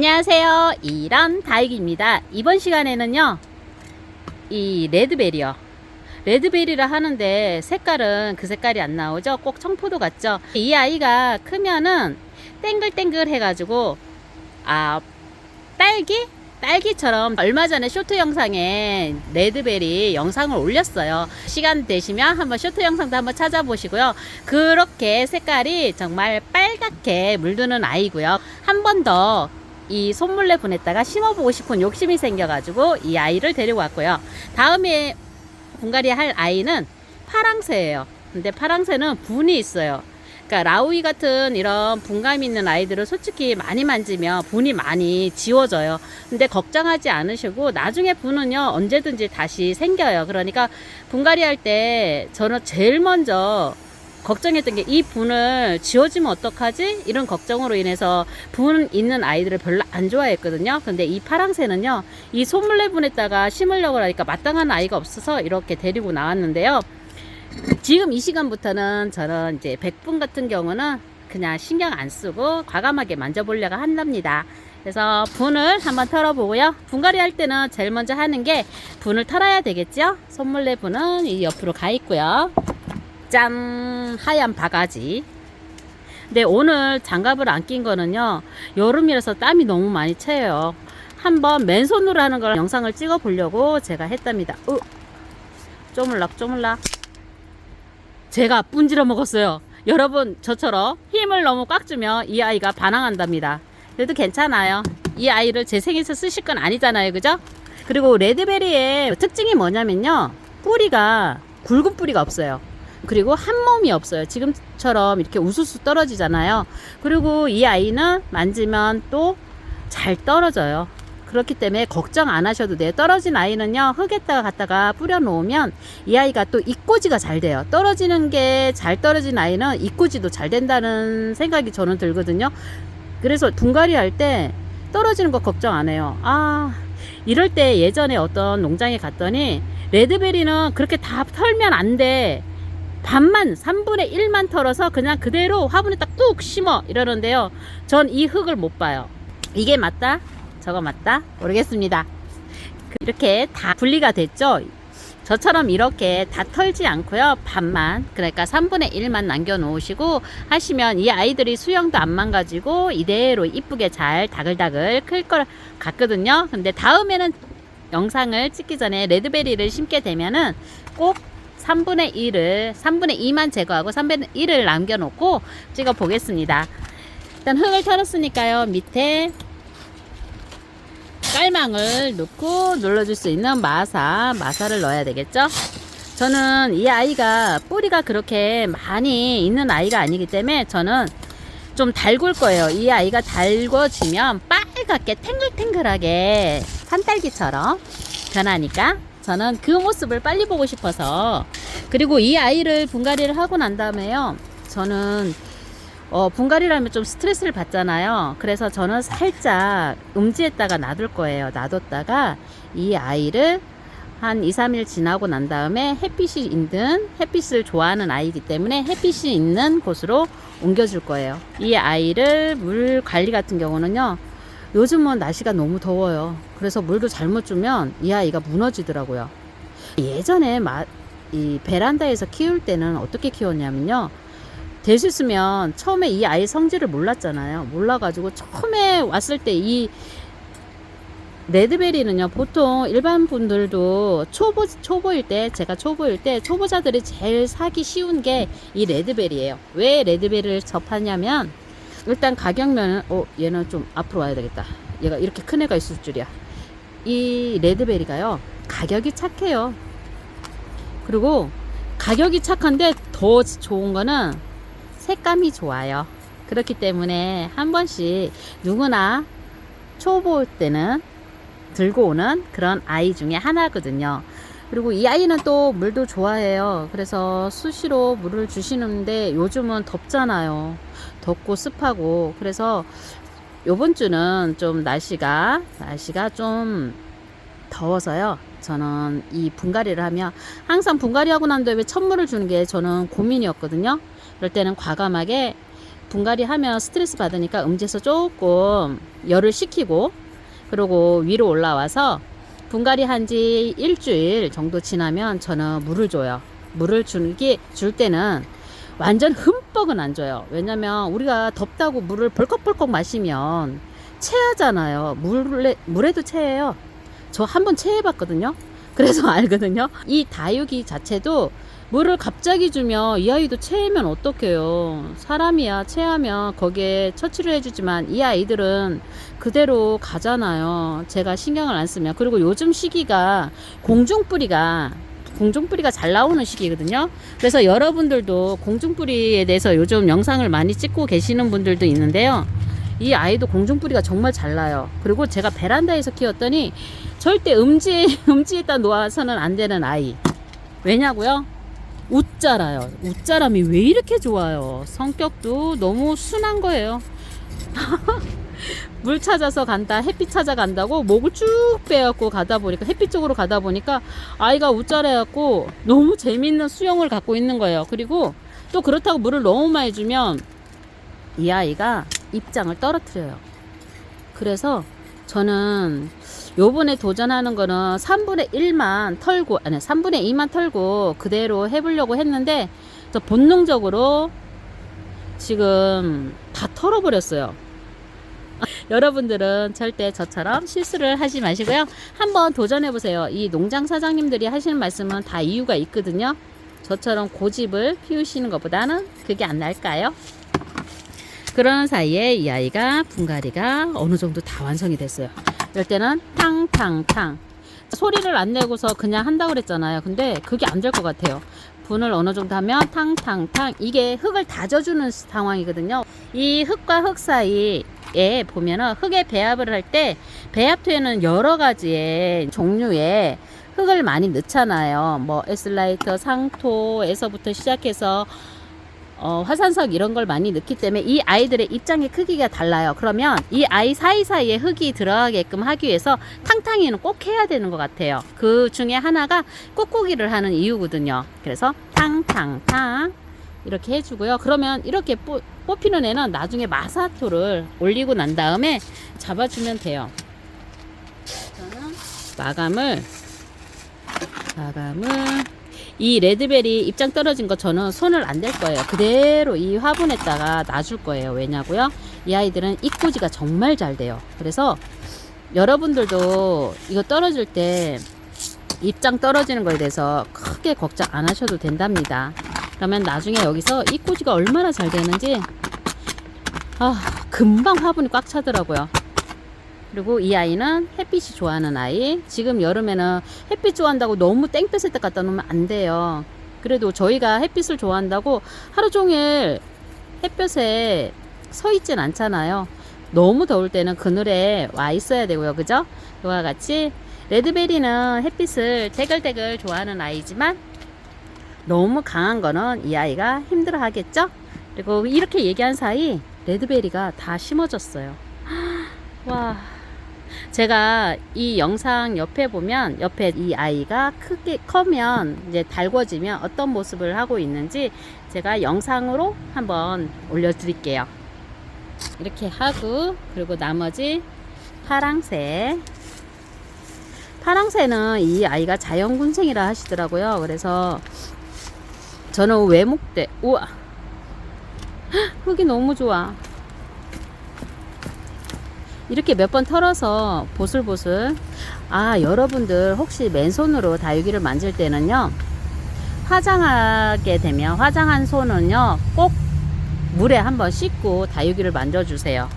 안녕하세요. 이런 다육입니다. 이번 시간에는요, 이 레드베리요. 레드베리라 하는데 색깔은 그 색깔이 안 나오죠? 꼭 청포도 같죠? 이 아이가 크면은 땡글땡글 해가지고, 딸기처럼 얼마 전에 쇼트 영상에 레드베리 영상을 올렸어요. 시간 되시면 한번 쇼트 영상도 한번 찾아보시고요. 그렇게 색깔이 정말 빨갛게 물드는 아이고요. 한 번 더 이 손물래 분에다가 심어보고 싶은 욕심이 생겨가지고 이 아이를 데리고 왔고요. 다음에 분갈이 할 아이는 파랑새예요. 근데 파랑새는 분이 있어요. 그러니까 라우이 같은 이런 분감 있는 아이들을 솔직히 많이 만지면 분이 많이 지워져요. 근데 걱정하지 않으시고 나중에 분은요 언제든지 다시 생겨요. 그러니까 분갈이 할 때 저는 제일 먼저 걱정했던 게 이 분을 지워지면 어떡하지? 이런 걱정으로 인해서 분 있는 아이들을 별로 안 좋아했거든요. 근데 이 파랑새는요, 이 소물래 분에다가 심으려고 하니까 마땅한 아이가 없어서 이렇게 데리고 나왔는데요. 지금 이 시간부터는 저는 이제 백분 같은 경우는 그냥 신경 안 쓰고 과감하게 만져보려고 한답니다. 그래서 분을 한번 털어보고요. 분갈이 할 때는 제일 먼저 하는 게 분을 털어야 되겠죠? 소물래 분은 이 옆으로 가 있고요. 짠! 하얀 바가지. 근데 오늘 장갑을 안 낀 거는요, 여름이라서 땀이 너무 많이 차요. 한번 맨손으로 하는 걸 영상을 찍어 보려고 제가 했답니다. 쪼물락. 제가 분질러 먹었어요. 여러분, 저처럼 힘을 너무 꽉 주면 이 아이가 반항한답니다. 그래도 괜찮아요. 이 아이를 제 생에서 쓰실 건 아니잖아요. 그죠? 그리고 레드베리의 특징이 뭐냐면요, 뿌리가 굵은 뿌리가 없어요. 그리고 한 몸이 없어요. 지금처럼 이렇게 우수수 떨어지잖아요. 그리고 이 아이는 만지면 또 잘 떨어져요. 그렇기 때문에 걱정 안 하셔도 돼요. 떨어진 아이는요, 흙에다가 갖다가 뿌려 놓으면 이 아이가 또 잎꽂이가 잘 돼요. 떨어지는 게 잘 떨어진 아이는 잎꽂이도 잘 된다는 생각이 저는 들거든요. 그래서 분갈이 할 때 떨어지는 거 걱정 안 해요. 이럴 때 예전에 어떤 농장에 갔더니 레드베리는 그렇게 다 털면 안 돼. 반만 3분의 1만 털어서 그냥 그대로 화분에다 꾹 심어 이러는데요. 전 이 흙을 못 봐요. 이게 맞다? 저거 맞다? 모르겠습니다. 이렇게 다 분리가 됐죠. 저처럼 이렇게 다 털지 않고요, 반만, 그러니까 3분의 1만 남겨 놓으시고 하시면 이 아이들이 수영도 안 망가지고 이대로 이쁘게 잘 다글다글 클 것 같거든요. 근데 다음에는 영상을 찍기 전에 레드베리를 심게 되면은 꼭 3분의 2만 제거하고 3분의 1을 남겨놓고 찍어 보겠습니다. 일단 흙을 털었으니까요, 밑에 깔망을 넣고 눌러줄 수 있는 마사를 넣어야 되겠죠. 저는 이 아이가 뿌리가 그렇게 많이 있는 아이가 아니기 때문에 저는 좀 달굴 거예요. 이 아이가 달궈지면 빨갛게 탱글탱글하게 산딸기처럼 변하니까 저는 그 모습을 빨리 보고 싶어서. 그리고 이 아이를 분갈이를 하고 난 다음에요, 저는 분갈이를 하면 좀 스트레스를 받잖아요. 그래서 저는 살짝 음지에다가 놔둘 거예요. 놔뒀다가 이 아이를 한 2, 3일 지나고 난 다음에 햇빛을 좋아하는 아이이기 때문에 햇빛이 있는 곳으로 옮겨줄 거예요. 이 아이를 물 관리 같은 경우는요, 요즘은 날씨가 너무 더워요. 그래서 물도 잘못 주면 이 아이가 무너지더라고요. 예전에 이 베란다에서 키울 때는 어떻게 키웠냐면요, 될 수 있으면 처음에 이 아이 성질을 몰랐잖아요. 몰라가지고 처음에 왔을 때 이 레드베리는요, 보통 일반 분들도 초보일 때, 제가 초보일 때 초보자들이 제일 사기 쉬운 게 이 레드베리예요. 왜 레드베리를 접하냐면, 일단 가격면은 얘는 좀 앞으로 와야 되겠다. 얘가 이렇게 큰 애가 있을 줄이야. 이 레드베리가요, 가격이 착해요. 그리고 가격이 착한데 더 좋은 거는 색감이 좋아요. 그렇기 때문에 한 번씩 누구나 초보 때는 들고 오는 그런 아이 중에 하나거든요. 그리고 이 아이는 또 물도 좋아해요. 그래서 수시로 물을 주시는데 요즘은 덥잖아요. 덥고 습하고. 그래서 요번 주는 좀 날씨가 좀 더워서요, 저는 이 분갈이를 하면 항상 분갈이 하고 난 다음에 왜 천물을 주는 게 저는 고민이었거든요. 그럴 때는 과감하게 분갈이 하면 스트레스 받으니까 음지에서 조금 열을 식히고 그리고 위로 올라와서 분갈이 한 지 일주일 정도 지나면 저는 물을 줘요. 물을 줄 때는 완전 흠뻑은 안 줘요. 왜냐면 우리가 덥다고 물을 벌컥벌컥 마시면 체하잖아요. 물에도 체해요. 저 한번 체해봤거든요. 그래서 알거든요. 이 다육이 자체도 물을 갑자기 주면 이 아이도 체하면 어떡해요. 사람이야 체하면 거기에 처치를 해주지만 이 아이들은 그대로 가잖아요. 제가 신경을 안 쓰면. 그리고 요즘 시기가 공중뿌리가 잘 나오는 시기거든요. 그래서 여러분들도 공중뿌리에 대해서 요즘 영상을 많이 찍고 계시는 분들도 있는데요. 이 아이도 공중뿌리가 정말 잘 나요. 그리고 제가 베란다에서 키웠더니 절대 음지에다 놓아서는 안 되는 아이. 왜냐고요? 웃자라요. 웃자람이 왜 이렇게 좋아요? 성격도 너무 순한 거예요. 물 찾아서 간다, 햇빛 찾아간다고 목을 쭉 빼갖고 가다 보니까 햇빛 쪽으로 가다 보니까 아이가 웃자래갖고 너무 재밌는 수영을 갖고 있는 거예요. 그리고 또 그렇다고 물을 너무 많이 주면 이 아이가 입장을 떨어뜨려요. 그래서 저는 요번에 도전하는 거는 3분의 1만 털고, 아니 3분의 2만 털고 그대로 해보려고 했는데 또 본능적으로 지금 다 털어버렸어요. 여러분들은 절대 저처럼 실수를 하지 마시고요. 한번 도전해보세요. 이 농장 사장님들이 하시는 말씀은 다 이유가 있거든요. 저처럼 고집을 피우시는 것보다는 그게 안 나을까요? 그런 사이에 이 아이가 분갈이가 어느 정도 다 완성이 됐어요. 이럴 때는 탕탕탕 소리를 안 내고서 그냥 한다고 그랬잖아요. 근데 그게 안 될 것 같아요. 분을 어느 정도 하면 탕탕탕 이게 흙을 다져주는 상황이거든요. 이 흙과 흙 사이에 보면은 흙에 배합을 할 때 배합토에는 여러 가지의 종류의 흙을 많이 넣잖아요. 뭐 에슬라이터, 상토에서부터 시작해서 화산석 이런 걸 많이 넣기 때문에 이 아이들의 입장의 크기가 달라요. 그러면 이 아이 사이사이에 흙이 들어가게끔 하기 위해서 탕탕이는 꼭 해야 되는 것 같아요. 그 중에 하나가 꾹꾹이를 하는 이유거든요. 그래서 탕탕탕 이렇게 해주고요. 그러면 이렇게 뽑히는 애는 나중에 마사토를 올리고 난 다음에 잡아주면 돼요. 저는 마감을 이 레드베리 입장 떨어진 거 저는 손을 안 댈 거예요. 그대로 이 화분에다가 놔줄 거예요. 왜냐고요? 이 아이들은 입꼬지가 정말 잘 돼요. 그래서 여러분들도 이거 떨어질 때 입장 떨어지는 거에 대해서 크게 걱정 안 하셔도 된답니다. 그러면 나중에 여기서 입꼬지가 얼마나 잘 되는지 금방 화분이 꽉 차더라고요. 그리고 이 아이는 햇빛이 좋아하는 아이. 지금 여름에는 햇빛 좋아한다고 너무 땡볕에 갖다 놓으면 안 돼요. 그래도 저희가 햇빛을 좋아한다고 하루 종일 햇볕에 서 있진 않잖아요. 너무 더울 때는 그늘에 와 있어야 되고요. 그죠? 그와 같이 레드베리는 햇빛을 대글대글 좋아하는 아이지만 너무 강한 거는 이 아이가 힘들어 하겠죠? 그리고 이렇게 얘기한 사이 레드베리가 다 심어졌어요. 와. 제가 이 영상 옆에 보면 옆에 이 아이가 크게 커면 이제 달궈지면 어떤 모습을 하고 있는지 제가 영상으로 한번 올려드릴게요. 이렇게 하고 그리고 나머지 파랑새는 이 아이가 자연군생이라 하시더라고요. 그래서 저는 외목대 우와 흙이 너무 좋아. 이렇게 몇 번 털어서 보슬보슬. 여러분들 혹시 맨손으로 다육이를 만질 때는요, 화장하게 되면 화장한 손은요 꼭 물에 한번 씻고 다육이를 만져주세요.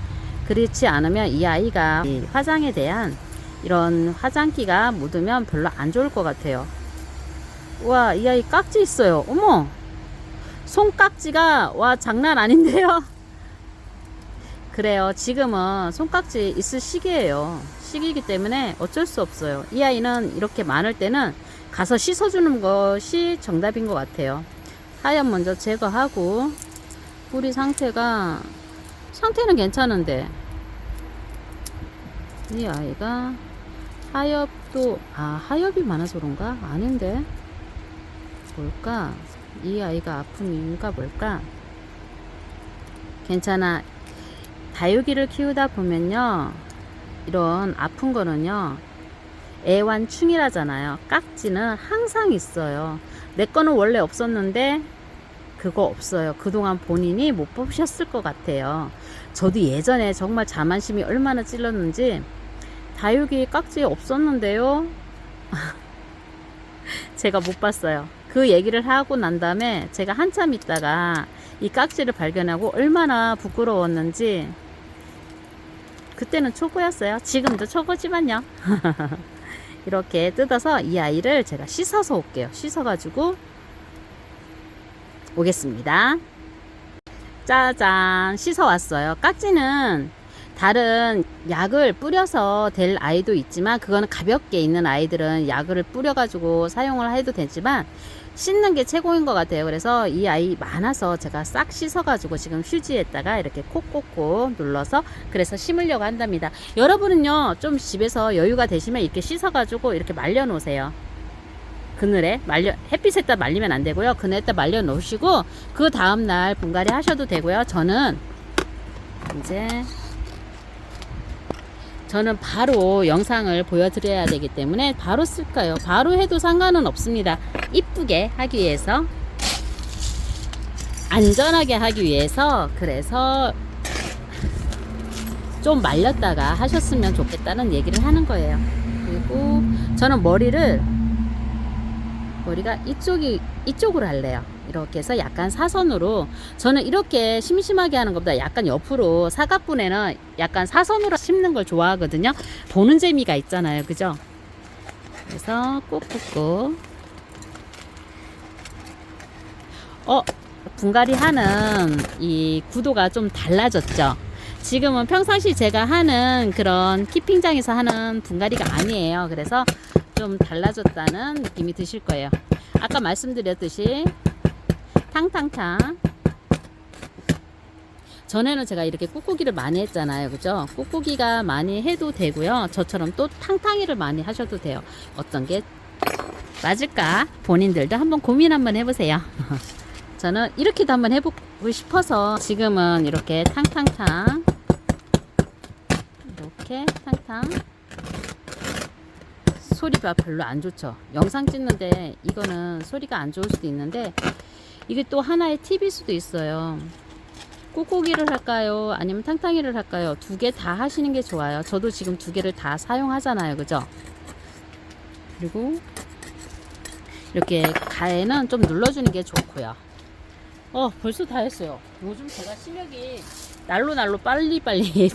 그렇지 않으면 이 아이가 이 화장에 대한 이런 화장기가 묻으면 별로 안 좋을 것 같아요. 와, 이 아이 깍지 있어요. 어머, 손깍지가 와 장난 아닌데요. 그래요. 지금은 손깍지 있을 시기이기 때문에 어쩔 수 없어요. 이 아이는 이렇게 많을 때는 가서 씻어주는 것이 정답인 것 같아요. 하엽 먼저 제거하고 뿌리 상태는 괜찮은데 이 아이가 하엽도 하엽이 많아서 그런가? 아닌데 뭘까? 이 아이가 아픔인가 뭘까? 괜찮아. 다육이를 키우다 보면요, 이런 아픈 거는요, 애완충이라잖아요. 깍지는 항상 있어요. 내 거는 원래 없었는데 그거 없어요. 그동안 본인이 못 보셨을 것 같아요. 저도 예전에 정말 자만심이 얼마나 찔렀는지 다육이 깍지 없었는데요. 제가 못 봤어요. 그 얘기를 하고 난 다음에 제가 한참 있다가 이 깍지를 발견하고 얼마나 부끄러웠는지. 그때는 초보였어요. 지금도 초보지만요. 이렇게 뜯어서 이 아이를 제가 씻어서 올게요. 씻어가지고 오겠습니다. 짜잔, 씻어 왔어요. 깍지는 다른 약을 뿌려서 될 아이도 있지만, 그거는 가볍게 있는 아이들은 약을 뿌려가지고 사용을 해도 되지만 씻는 게 최고인 것 같아요. 그래서 이 아이 많아서 제가 싹 씻어가지고 지금 휴지에다가 이렇게 콕콕콕 눌러서 그래서 심으려고 한답니다. 여러분은요, 좀 집에서 여유가 되시면 이렇게 씻어가지고 이렇게 말려 놓으세요. 그늘에 햇빛에다 말리면 안 되고요. 그늘에다 말려 놓으시고 그 다음날 분갈이 하셔도 되고요. 저는 바로 영상을 보여드려야 되기 때문에 바로 쓸까요? 바로 해도 상관은 없습니다. 이쁘게 하기 위해서, 안전하게 하기 위해서, 그래서 좀 말렸다가 하셨으면 좋겠다는 얘기를 하는 거예요. 그리고 저는 머리가 이쪽으로 할래요. 이렇게 해서 약간 사선으로, 저는 이렇게 심심하게 하는 것보다 약간 옆으로, 사각분에는 약간 사선으로 심는 걸 좋아하거든요. 보는 재미가 있잖아요. 그죠? 그래서 꾹꾹꾹. 분갈이 하는 이 구도가 좀 달라졌죠. 지금은 평상시 제가 하는 그런 키핑장에서 하는 분갈이가 아니에요. 그래서 좀 달라졌다는 느낌이 드실 거예요. 아까 말씀드렸듯이 탕탕탕. 전에는 제가 이렇게 꾹꾹이를 많이 했잖아요. 그죠? 꾹꾹이가 많이 해도 되고요. 저처럼 또 탕탕이를 많이 하셔도 돼요. 어떤 게 맞을까? 본인들도 한번 고민 한번 해보세요. 저는 이렇게도 한번 해보고 싶어서 지금은 이렇게 탕탕탕, 이렇게 탕탕. 소리가 별로 안 좋죠. 영상 찍는데 이거는 소리가 안 좋을 수도 있는데, 이게 또 하나의 팁일 수도 있어요. 꾹꾹이를 할까요? 아니면 탕탕이를 할까요? 두 개 다 하시는 게 좋아요. 저도 지금 두 개를 다 사용하잖아요. 그죠? 그리고 이렇게 가에는 좀 눌러주는 게 좋고요. 벌써 다 했어요. 요즘 제가 실력이 날로 빨리빨리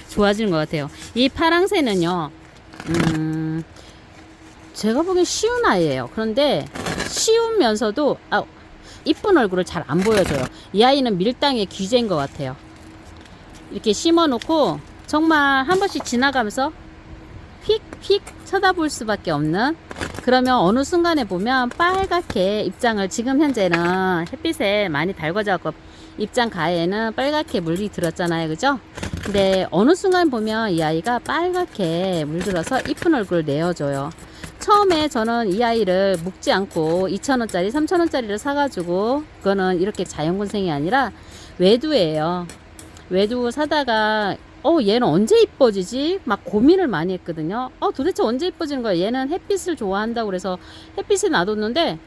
좋아지는 것 같아요. 이 파랑새는요, 제가 보기엔 쉬운 아이예요. 그런데 쉬우면서도 이쁜 얼굴을 잘 안 보여줘요. 이 아이는 밀당의 귀재인 것 같아요. 이렇게 심어 놓고 정말 한 번씩 지나가면서 휙휙 쳐다볼 수밖에 없는, 그러면 어느 순간에 보면 빨갛게 입장을, 지금 현재는 햇빛에 많이 달궈져서 입장 가에는 빨갛게 물이 들었잖아요. 그죠? 근데 어느 순간 보면 이 아이가 빨갛게 물들어서 이쁜 얼굴을 내어줘요. 처음에 저는 이 아이를 묶지 않고 2,000원짜리, 3,000원짜리를 사가지고, 그거는 이렇게 자연군생이 아니라 외두예요. 외두 사다가 얘는 언제 이뻐지지? 막 고민을 많이 했거든요. 도대체 언제 이뻐지는 거야? 얘는 햇빛을 좋아한다고 그래서 햇빛에 놔뒀는데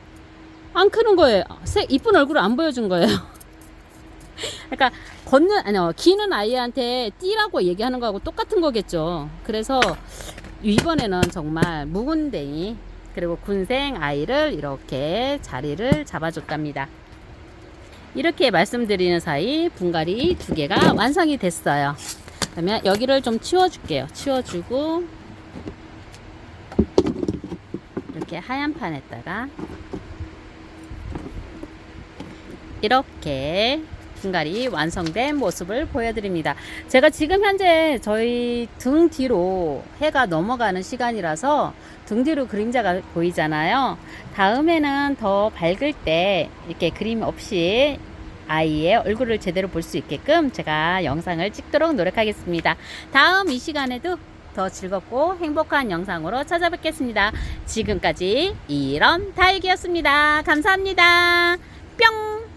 안 크는 거예요. 이쁜 얼굴을 안 보여준 거예요. 그러니까 기는 아이한테 띠라고 얘기하는 거하고 똑같은 거겠죠. 그래서 이번에는 정말 묵은댕이 그리고 군생 아이를 이렇게 자리를 잡아줬답니다. 이렇게 말씀드리는 사이 분갈이 두 개가 완성이 됐어요. 그러면 여기를 좀 치워줄게요. 치워주고 이렇게 하얀 판에다가 이렇게 분갈이 완성된 모습을 보여드립니다. 제가 지금 현재 저희 등 뒤로 해가 넘어가는 시간이라서 등 뒤로 그림자가 보이잖아요. 다음에는 더 밝을 때 이렇게 그림 없이 아이의 얼굴을 제대로 볼 수 있게끔 제가 영상을 찍도록 노력하겠습니다. 다음 이 시간에도 더 즐겁고 행복한 영상으로 찾아뵙겠습니다. 지금까지 이런 다육이었습니다. 감사합니다. 뿅!